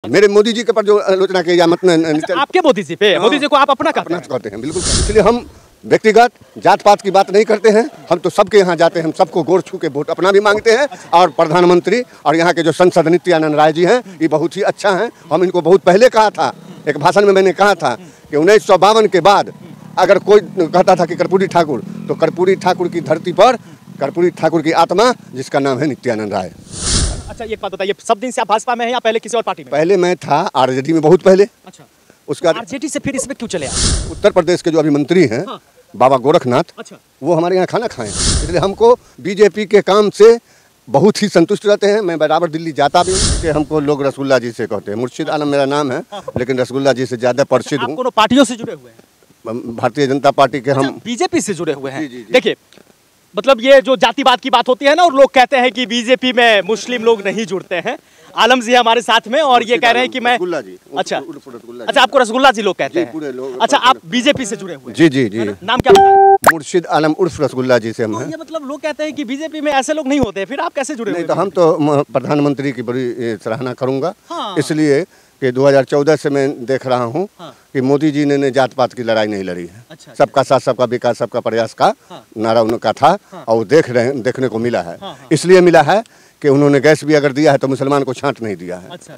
मेरे मोदी जी के पर जो आलोचना की या मतलब आपके मोदी जी पे, मोदी जी को आप अपना कहते हैं, बिल्कुल। इसलिए हम व्यक्तिगत जात पात की बात नहीं करते हैं, हम तो सबके यहाँ जाते हैं, हम सबको गोर छू के वोट अपना भी मांगते हैं। और प्रधानमंत्री और यहाँ के जो सांसद नित्यानंद राय जी हैं, ये बहुत ही अच्छा हैं। हम इनको बहुत पहले कहा था, एक भाषण में मैंने कहा था कि 1952 के बाद अगर कोई कहता था कि कर्पूरी ठाकुर, तो कर्पूरी ठाकुर की धरती पर कर्पूरी ठाकुर की आत्मा, जिसका नाम है नित्यानंद राय। अच्छा, एक बात बताइए, सब दिन से आप भाजपा में हैं या पहले किसी और पार्टी में? पहले मैं था आरजेडी में बहुत पहले। अच्छा, उसके बाद आरजेडी से फिर इसमें क्यों चले आप? उत्तर प्रदेश के जो अभी मंत्री हैं, हाँ। बाबा गोरखनाथ, अच्छा, वो हमारे यहाँ खाना खाएं, इसलिए हमको बीजेपी के काम से बहुत ही संतुष्ट रहते हैं। मैं बराबर दिल्ली जाता भी हूँ, कि हमको लोग रसगुल्ला जी से कहते हैं। मुर्शिद आलम मेरा नाम है, लेकिन रसगुल्ला जी से ज़्यादा परिचित हूँ। दोनों पार्टियों से जुड़े हुए हैं? भारतीय जनता पार्टी के हम बीजेपी से जुड़े हुए हैं। जी। देखिए, मतलब ये जो जातिवाद की बात होती है ना, और लोग कहते हैं कि बीजेपी में मुस्लिम लोग नहीं जुड़ते हैं। आलम जी हमारे साथ में, और ये कह रहे हैं कि मैं अच्छा, आपको रसगुल्ला जी लोग कहते हैं। अच्छा, आप बीजेपी से जुड़े हुए हैं? जी। नाम क्या है? मुर्शिद आलम उर्फ रसगुल्ला जी से हम हैं। ये मतलब लोग कहते हैं कि बीजेपी में ऐसे लोग नहीं होते, फिर आप कैसे जुड़े हुए? नहीं, तो हम तो प्रधानमंत्री की बड़ी सराहना करूंगा। हाँ। इसलिए कि 2014 से मैं देख रहा हूं कि मोदी जी ने जात पात की लड़ाई नहीं लड़ी है। अच्छा, सबका साथ, सबका विकास, सबका प्रयास का नारा उनका था, और वो देखने को मिला है। इसलिए मिला है कि उन्होंने गैस भी अगर दिया है तो मुसलमान को छांट नहीं दिया है। अच्छा।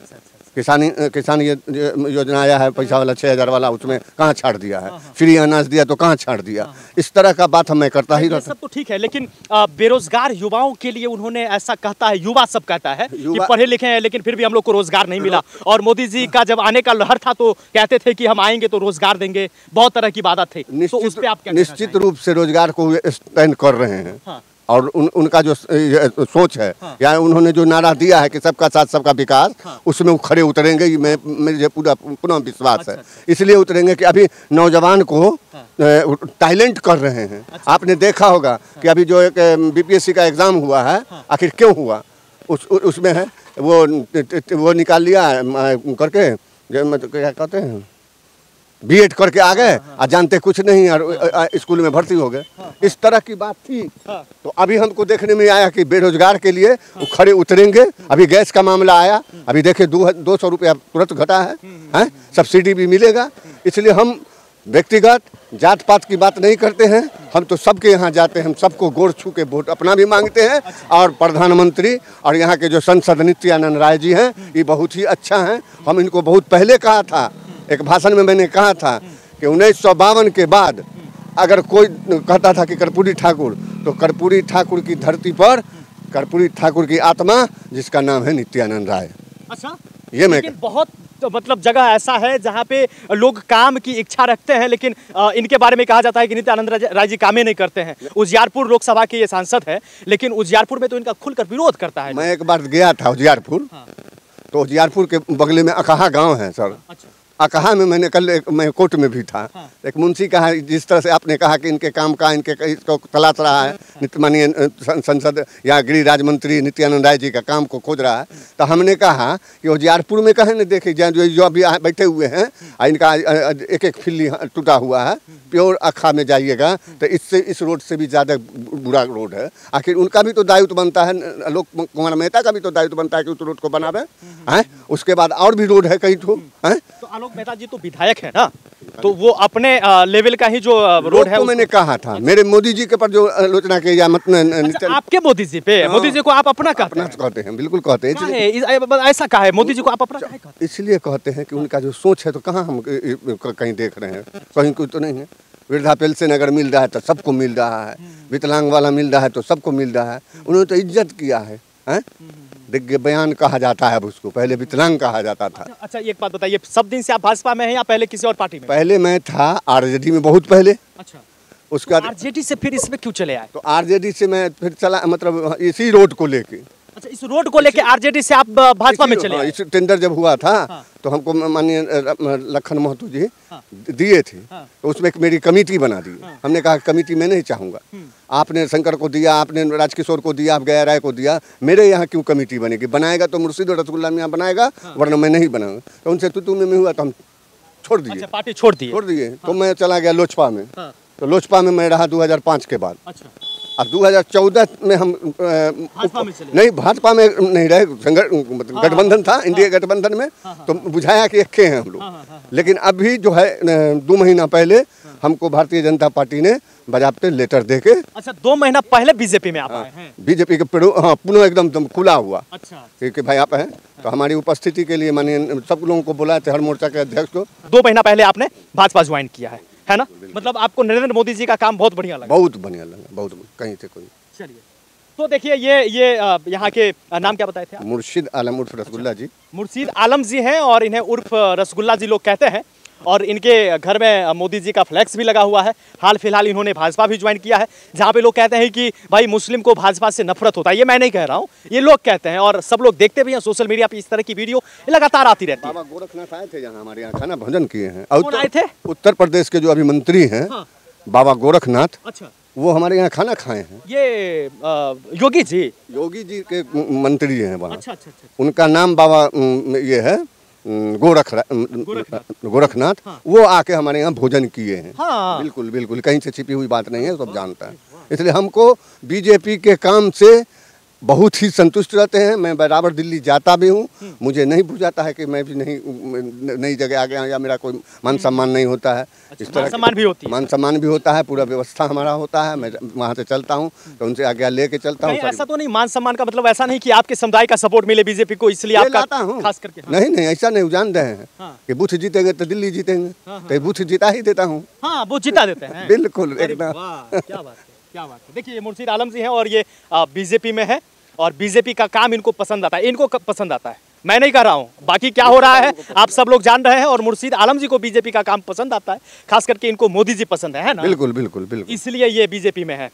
किसान ये योजना आया है, पैसा वाला 6000 वाला, उसमें कहाँ छाड़ दिया है? फ्री अनाज दिया तो कहाँ छाड़ दिया? इस तरह का बात मैं करता ही रहता। सब तो ठीक है, लेकिन बेरोजगार युवाओं के लिए उन्होंने ऐसा कहता है, युवा सब कहता है कि पढ़े लिखे हैं लेकिन फिर भी हम लोग को रोजगार नहीं मिला। और मोदी जी का जब आने का लहर था तो कहते थे कि हम आएंगे तो रोजगार देंगे, बहुत तरह की बात थी। तो उस पे आप क्या कहना निश्चित रूप से रोजगार को स्टैंड कर रहे हैं। और उनका जो सोच है, या उन्होंने जो नारा दिया है कि सबका साथ, सबका विकास, उसमें वो खड़े उतरेंगे, मुझे पूरा विश्वास है। इसलिए उतरेंगे कि अभी नौजवान को टैलेंट कर रहे हैं। आपने देखा होगा कि अभी जो एक बीपीएससी का एग्जाम हुआ है, आखिर क्यों हुआ? उसमें है वो निकाल लिया करके, मतलब क्या कहते हैं, बीएड करके आ गए और जानते कुछ नहीं, और स्कूल में भर्ती हो गए। इस तरह की बात थी। तो अभी हमको देखने में आया कि बेरोजगार के लिए वो खड़े उतरेंगे। अभी गैस का मामला आया, अभी देखिए 200 रुपया तुरंत घटा है, सब्सिडी भी मिलेगा। इसलिए हम व्यक्तिगत जात पात की बात नहीं करते हैं, हम तो सबके यहाँ जाते हैं, हम सबको गोर छू के वोट अपना भी मांगते हैं। और प्रधानमंत्री और यहाँ के जो सांसद नित्यानंद राय जी हैं, ये बहुत ही अच्छा हैं। हम इनको बहुत पहले कहा था, एक भाषण में मैंने कहा था कि 1952 के बाद अगर कोई कहता था कि कर्पूरी ठाकुर, तो कर्पूरी ठाकुर की धरती पर कर्पूरी ठाकुर की आत्मा, जिसका नाम है नित्यानंद राय। अच्छा, ये मैं बहुत तो मतलब जगह ऐसा है जहाँ पे लोग काम की इच्छा रखते हैं, लेकिन इनके बारे में कहा जाता है कि नित्यानंद राय जी कामें नहीं करते हैं। उजियारपुर लोकसभा के ये सांसद है, लेकिन उजियारपुर में तो इनका खुलकर विरोध करता है। मैं एक बार गया था उजियारपुर, तो उजियारपुर के बगले में अकहा गाँव है सर। अच्छा। अकहा में मैंने कल मैं कोर्ट में भी था। एक मुंशी का है, जिस तरह से आपने कहा कि इनके काम का इसको तलाश रहा है माननीय संसद या गृह राज्य मंत्री नित्यानंद राय जी का काम को खोज रहा है, तो हमने कहा कि उजियारपुर में कहें न देखे जो अभी बैठे हुए हैं, इनका एक फिल्ली टूटा हुआ है, प्योर अखा में जाइएगा तो इससे इस रोड से भी ज़्यादा बुरा रोड है। आखिर उनका भी तो दायित्व बनता है, आलोक कुमार मेहता का भी तो दायित्व बनता है कि उस रोड को बनावे हैं। उसके बाद और भी रोड है कई ठो हैं। तो आलोक मेहता जी तो विधायक है ना, तो वो अपने लेवल का ही जो रोड है, तो मैंने कहा था मेरे मोदी जी के पर जो आलोचना की या मतलब आपके मोदी जी पे, मोदी जी को आप अपना कहते हैं, बिल्कुल कहते हैं। ऐसा कहा है, मोदी जी को आप अपना इसलिए कहते हैं कि उनका जो सोच है, तो कहाँ हम कहीं देख रहे हैं, कहीं कोई तो नहीं है। वृद्धा पेंशन अगर मिल रहा है तो सबको मिल रहा है, विकलांग वाला मिल रहा है तो सबको मिल रहा है। उन्होंने तो इज्जत किया है। दिग्गज बयान कहा जाता है अब उसको, पहले विकलांग कहा जाता था। अच्छा, एक बात बताइए, सब दिन से आप भाजपा में हैं या पहले किसी और पार्टी में? पहले मैं था आरजेडी में बहुत पहले। अच्छा, उसका आरजेडी से फिर इसमें क्यों चले आए? तो आरजेडी से मैं फिर चला, मतलब इसी रोड को लेके। अच्छा, इस रोड को लेके आरजेडी से आप भाजपा में चले? इस टेंडर जब हुआ था तो हमको माननीय लखन महतो जी दिए थे, तो उसमें एक मेरी कमेटी बना दी। हमने कहा कमेटी मैं नहीं चाहूँगा, आपने शंकर को दिया, आपने राजकिशोर को दिया, आप गया राय को दिया, मेरे यहाँ क्यों कमेटी बनेगी? बनाएगा तो मुर्शिद और रसगुल्ला मियाँ बनाएगा, वरना मैं नहीं बनाऊंगा। तो उनसे तू में हुआ तो हम छोड़ दिए। अच्छा, पार्टी छोड़ दिए। तो मैं चला गया लोजपा में। तो लोजपा में मैं रहा 2005 के बाद। अच्छा। और 2014 में हम भाजपा में चले। नहीं, भाजपा में नहीं रहे, गठबंधन था, इंडिया गठबंधन में, तो बुझाया कि एक हैं हम लोग। लेकिन अभी जो है 2 महीना पहले हमको भारतीय जनता पार्टी ने बजाबते लेटर देके, अच्छा 2 महीना पहले बीजेपी में आप आए हैं? बीजेपी के पुनः एकदम खुला हुआ। अच्छा, कि भाई आप हैं, तो हमारी उपस्थिति के लिए माननीय सब लोगों को बुलाए थे, हर मोर्चा के अध्यक्ष को। 2 महीना पहले आपने भाजपा ज्वाइन किया है ना? मतलब आपको नरेंद्र मोदी जी का काम बहुत बढ़िया लगा? बहुत बढ़िया लगा, बहुत कहीं से कोई। चलिए, तो देखिए ये यहाँ के नाम क्या बताए थे आप? मुर्शिद आलम उर्फ रसगुल्ला जी। मुर्शिद आलम जी हैं और इन्हें उर्फ रसगुल्ला जी लोग कहते हैं। और इनके घर में मोदी जी का फ्लैक्स भी लगा हुआ है। हाल फिलहाल इन्होंने भाजपा भी ज्वाइन किया है, जहाँ पे लोग कहते हैं कि भाई मुस्लिम को भाजपा से नफरत होता है। ये मैं नहीं कह रहा हूँ, ये लोग कहते हैं और सब लोग देखते भी हैं सोशल मीडिया पे। इस तरह की वीडियो लगातार आती रहती है। बाबा गोरखनाथ आए थे यहाँ हमारे यहाँ, खाना भोजन किए हैं। कौन आए थे? उत्तर प्रदेश के जो अभी मंत्री हैं, बाबा गोरखनाथ, अच्छा, वो हमारे यहाँ खाना खाए हैं। ये योगी जी के मंत्री हैं वहाँ। अच्छा अच्छा अच्छा। उनका नाम बाबा ये है गोरखनाथ। वो आके हमारे यहाँ भोजन किए हैं। हाँ। बिल्कुल बिल्कुल, कहीं से छिपी हुई बात नहीं है, सब जानता है। इसलिए हमको बीजेपी के काम से बहुत ही संतुष्ट रहते हैं। मैं बराबर दिल्ली जाता भी हूँ, मुझे नहीं बुझाता है कि मैं भी नई जगह आ गया या मेरा कोई मान सम्मान नहीं होता है। अच्छा, इस तरह सम्मान भी होती है? मान सम्मान भी होता है, पूरा व्यवस्था हमारा होता है। मैं वहाँ से चलता हूँ तो उनसे आज्ञा लेके चलता हूँ। ऐसा तो नहीं, मान सम्मान का मतलब ऐसा नहीं कि आपके समुदाय का सपोर्ट मिले बीजेपी को, इसलिए आपका खास करके? नहीं, ऐसा नहीं, जान रहे हैं कि बूथ जीतेंगे तो दिल्ली जीतेंगे, तो बूथ जिता ही देता हूँ। हाँ, वो जिता देते हैं। बिल्कुल, एकदम। क्या बात है, क्या बात है। देखिए, ये मुर्शिद आलम जी हैं और ये बीजेपी में है और बीजेपी का काम इनको पसंद आता है। इनको पसंद आता है, मैं नहीं कह रहा हूँ। बाकी क्या हो रहा है आप सब लोग जान रहे हैं। और मुर्शिद आलम जी को बीजेपी का काम पसंद आता है, खास करके इनको मोदी जी पसंद है ना? बिल्कुल बिल्कुल बिल्कुल, इसलिए ये बीजेपी में है।